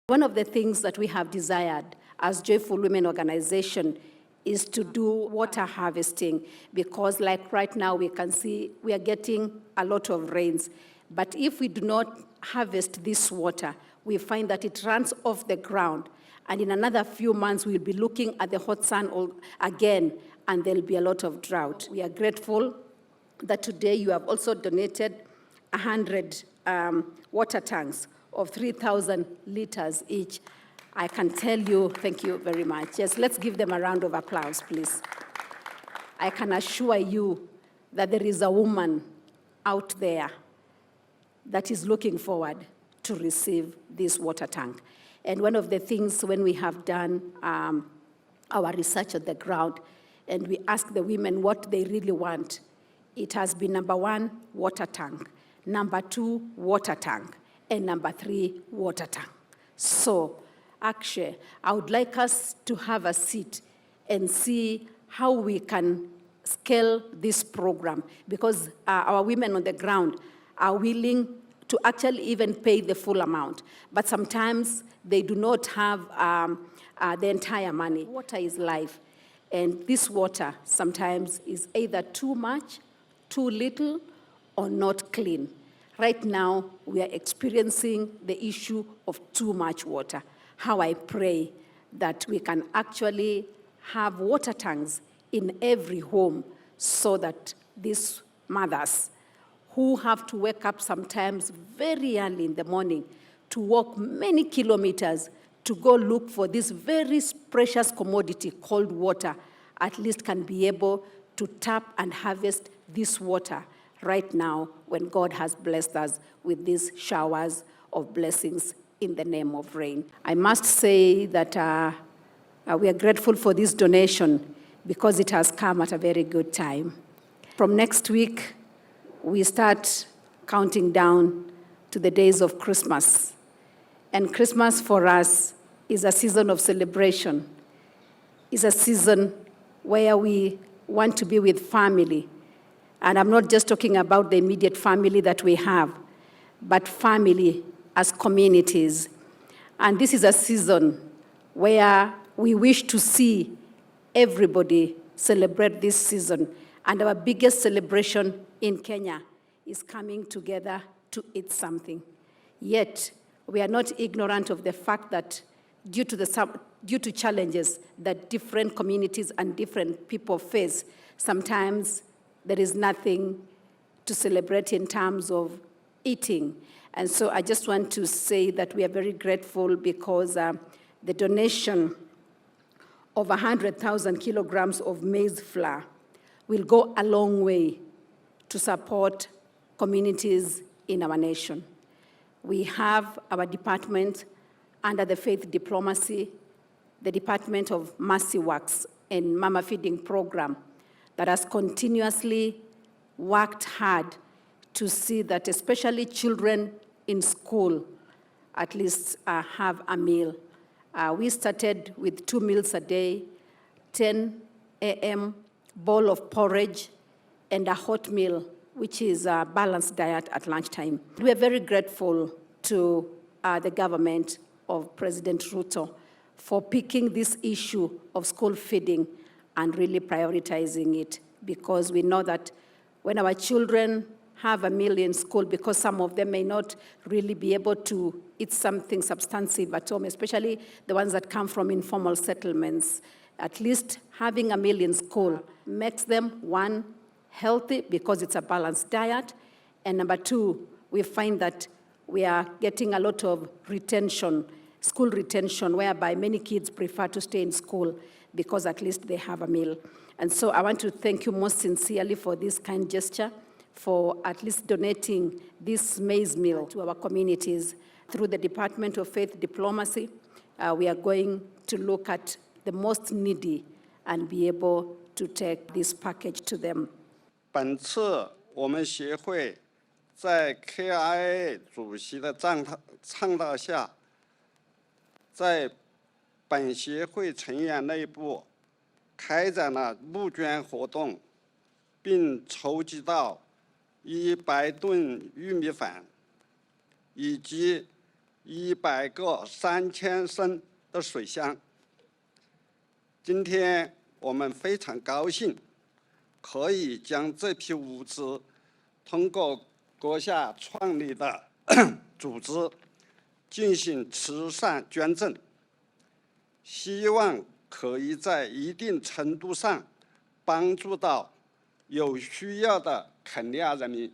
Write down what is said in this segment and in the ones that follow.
One of the things that we have desired as Joyful Women Organization is to do water harvesting, because like right now we can see we are getting a lot of rains. But if we do not harvest this water, we find that it runs off the ground. And in another few months, we'll be looking at the hot sun again, and there'll be a lot of drought. We are grateful that today you have also donated 100 water tanks of 3,000 liters each. I can tell you, thank you very much. Yes, let's give them a round of applause, please. I can assure you that there is a woman out there that is looking forward to receive this water tank. And one of the things when we have done our research on the ground, and we ask the women what they really want, it has been number 1, water tank, number 2, water tank, and number 3, water tank. So, actually, I would like us to have a seat and see how we can scale this program, because our women on the ground are willing to actually even pay the full amount. But sometimes they do not have the entire money. Water is life. And this water sometimes is either too much, too little, or not clean. Right now, we are experiencing the issue of too much water. How I pray that we can actually have water tanks in every home so that these mothers who have to wake up sometimes very early in the morning to walk many kilometers to go look for this very precious commodity called water, at least can be able to tap and harvest this water right now when God has blessed us with these showers of blessings in the name of rain. I must say that we are grateful for this donation because it has come at a very good time. From next week, we start counting down to the days of Christmas. And Christmas for us is a season of celebration. It's a season where we want to be with family. And I'm not just talking about the immediate family that we have, but family as communities. And this is a season where we wish to see everybody celebrate this season. And our biggest celebration in Kenya is coming together to eat something. Yet, we are not ignorant of the fact that due to challenges that different communities and different people face, sometimes there is nothing to celebrate in terms of eating. And so I just want to say that we are very grateful because the donation of 100,000 kilograms of maize flour will go a long way to support communities in our nation. We have our department under the Faith Diplomacy, the Department of Mercy Works and Mama Feeding Program that has continuously worked hard to see that especially children in school at least have a meal. We started with 2 meals a day, 10 a.m., bowl of porridge, and a hot meal, which is a balanced diet at lunchtime. We are very grateful to the government of President Ruto for picking this issue of school feeding and really prioritizing it, because we know that when our children have a meal in school, because some of them may not really be able to eat something substantive at home, especially the ones that come from informal settlements, at least having a meal in school makes them, 1, healthy because it's a balanced diet, and number 2, we find that we are getting a lot of retention, school retention, whereby many kids prefer to stay in school because at least they have a meal. And so I want to thank you most sincerely for this kind gesture, for at least donating this maize meal to our communities. Through the Department of Faith Diplomacy, we are going to look at the most needy and be able to take this package to them. 本次我们协会在 KIA 主席的倡导下，在本协会成员内部开展了募捐活动，并筹集到100吨玉米粉，以及100个3000升的水箱。今天我们非常高兴，可以将这批物资通过阁下创立的组织进行慈善捐赠，希望可以在一定程度上帮助到有需要的肯尼亚人民。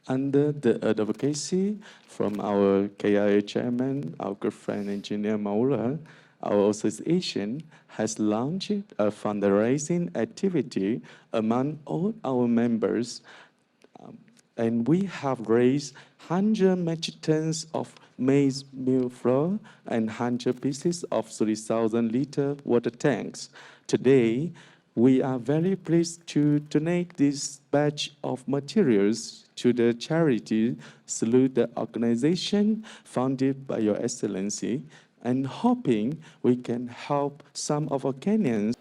Under the advocacy from our KIA chairman, our good friend Engineer Maula, our association has launched a fundraising activity among all our members, and we have raised 100 metric tons of maize meal flour and 100 pieces of 3,000-liter water tanks. Today, we are very pleased to donate this batch of materials to the charity through the organization founded by Your Excellency, and hoping we can help some of our Kenyans.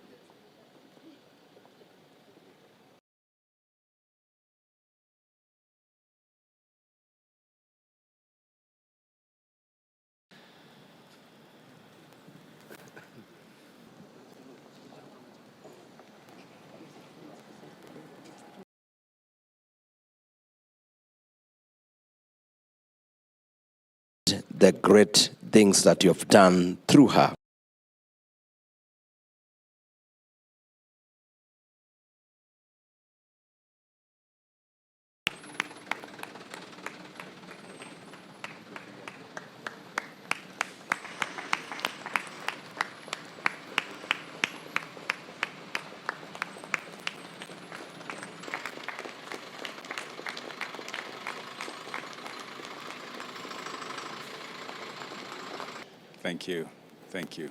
The great things that you have done through her. Thank you. Thank you.